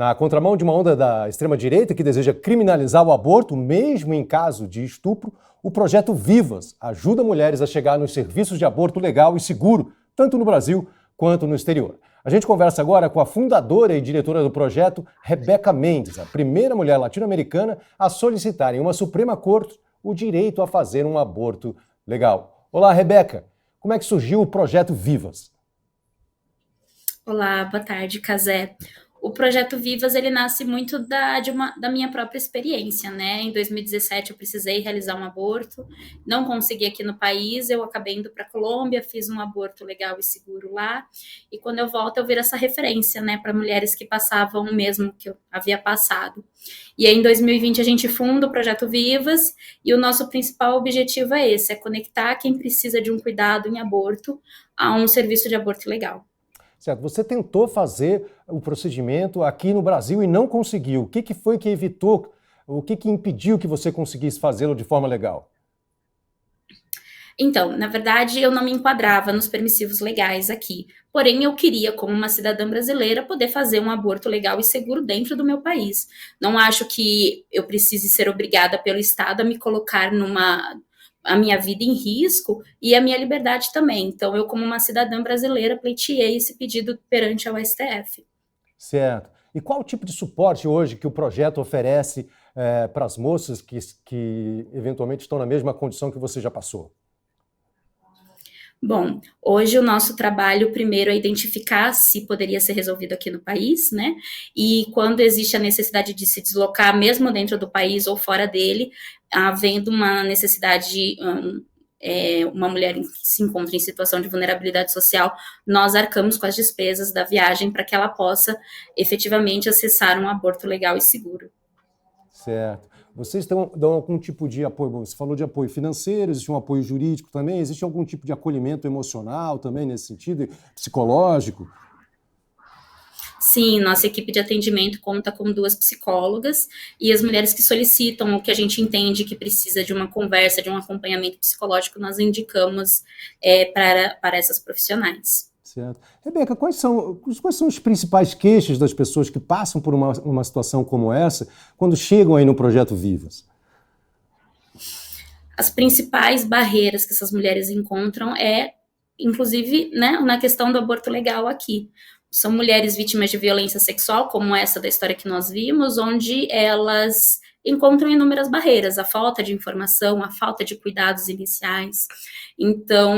Na contramão de uma onda da extrema-direita que deseja criminalizar o aborto, mesmo em caso de estupro, o projeto Vivas ajuda mulheres a chegar nos serviços de aborto legal e seguro, tanto no Brasil quanto no exterior. A gente conversa agora com a fundadora e diretora do projeto, Rebeca Mendes, a primeira mulher latino-americana a solicitar em uma Suprema Corte o direito a fazer um aborto legal. Olá, Rebeca. Como é que surgiu o projeto Vivas? Olá, boa tarde, Cazé. O projeto Vivas, ele nasce muito da minha própria experiência, né? Em 2017 eu precisei realizar um aborto, não consegui aqui no país, eu acabei indo para a Colômbia, fiz um aborto legal e seguro lá, e quando eu volto eu viro essa referência, né, para mulheres que passavam o mesmo que eu havia passado. E aí em 2020 a gente funda o projeto Vivas, e o nosso principal objetivo é esse, é conectar quem precisa de um cuidado em aborto a um serviço de aborto legal. Certo, você tentou fazer o procedimento aqui no Brasil e não conseguiu. O que foi que evitou, o que impediu que você conseguisse fazê-lo de forma legal? Então, na verdade, eu não me enquadrava nos permissivos legais aqui. Porém, eu queria, como uma cidadã brasileira, poder fazer um aborto legal e seguro dentro do meu país. Não acho que eu precise ser obrigada pelo Estado a me colocar a minha vida em risco e a minha liberdade também. Então, eu, como uma cidadã brasileira, pleiteei esse pedido perante ao STF. Certo. E qual o tipo de suporte hoje que o projeto oferece para as moças que eventualmente estão na mesma condição que você já passou? Bom, hoje o nosso trabalho primeiro é identificar se poderia ser resolvido aqui no país, né? E quando existe a necessidade de se deslocar, mesmo dentro do país ou fora dele, havendo uma necessidade, uma mulher que se encontra em situação de vulnerabilidade social, nós arcamos com as despesas da viagem para que ela possa efetivamente acessar um aborto legal e seguro. Certo. Vocês dão algum tipo de apoio? Você falou de apoio financeiro, existe um apoio jurídico também? Existe algum tipo de acolhimento emocional também nesse sentido, psicológico? Sim, nossa equipe de atendimento conta com 2 psicólogas e as mulheres que solicitam o que a gente entende que precisa de uma conversa, de um acompanhamento psicológico, nós indicamos para essas profissionais. Certo. Rebeca, quais são os principais queixos das pessoas que passam por uma situação como essa quando chegam aí no Projeto Vivas? As principais barreiras que essas mulheres encontram inclusive, né, na questão do aborto legal aqui. São mulheres vítimas de violência sexual, como essa da história que nós vimos, onde elas encontram inúmeras barreiras, a falta de informação, a falta de cuidados iniciais. Então,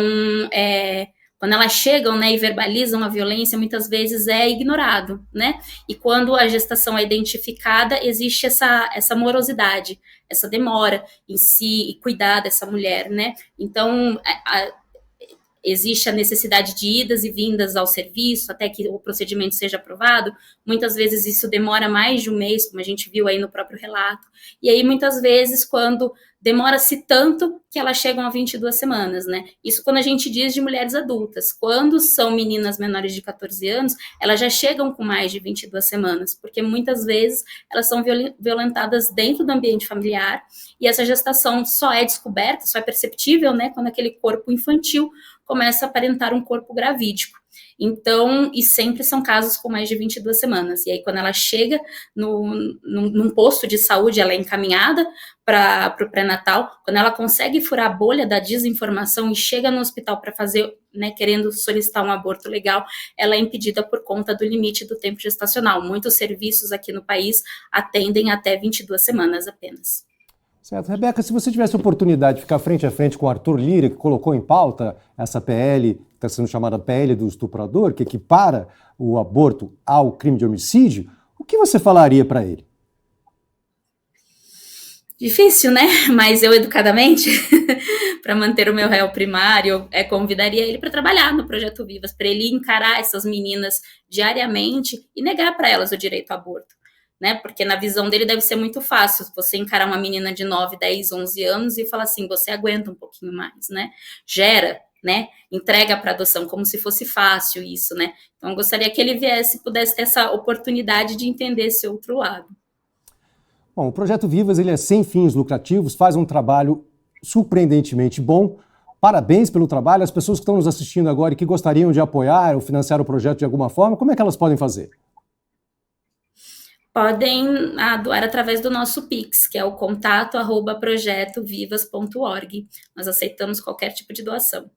quando elas chegam, né, e verbalizam a violência, muitas vezes é ignorado, né? E quando a gestação é identificada, existe essa morosidade, essa demora em se cuidar dessa mulher, né? Então, existe a necessidade de idas e vindas ao serviço até que o procedimento seja aprovado. Muitas vezes isso demora mais de um mês, como a gente viu aí no próprio relato. E aí, muitas vezes, quando demora-se tanto que elas chegam a 22 semanas, né? Isso quando a gente diz de mulheres adultas. Quando são meninas menores de 14 anos, elas já chegam com mais de 22 semanas, porque muitas vezes elas são violentadas dentro do ambiente familiar e essa gestação só é descoberta, só é perceptível, né, quando aquele corpo infantil começa a aparentar um corpo gravídico. Então, e sempre são casos com mais de 22 semanas. E aí, quando ela chega num posto de saúde, ela é encaminhada para o pré-natal. Quando ela consegue furar a bolha da desinformação e chega no hospital para fazer, né, querendo solicitar um aborto legal, ela é impedida por conta do limite do tempo gestacional. Muitos serviços aqui no país atendem até 22 semanas apenas. Certo. Rebeca, se você tivesse a oportunidade de ficar frente a frente com o Arthur Lira, que colocou em pauta essa PL, que está sendo chamada PL do estuprador, que equipara o aborto ao crime de homicídio, o que você falaria para ele? Difícil, né? Mas eu, educadamente, para manter o meu réu primário, convidaria ele para trabalhar no Projeto Vivas, para ele encarar essas meninas diariamente e negar para elas o direito ao aborto. Né? Porque na visão dele deve ser muito fácil você encarar uma menina de 9, 10, 11 anos e falar assim, você aguenta um pouquinho mais, né? Gera, né? Entrega para adoção como se fosse fácil isso, né? Então eu gostaria que ele viesse e pudesse ter essa oportunidade de entender esse outro lado. Bom, o Projeto Vivas ele é sem fins lucrativos, faz um trabalho surpreendentemente bom. Parabéns pelo trabalho. As pessoas que estão nos assistindo agora e que gostariam de apoiar ou financiar o projeto de alguma forma, como é que elas podem fazer? podem doar através do nosso Pix, que é o contato@projetovivas.org. Nós aceitamos qualquer tipo de doação.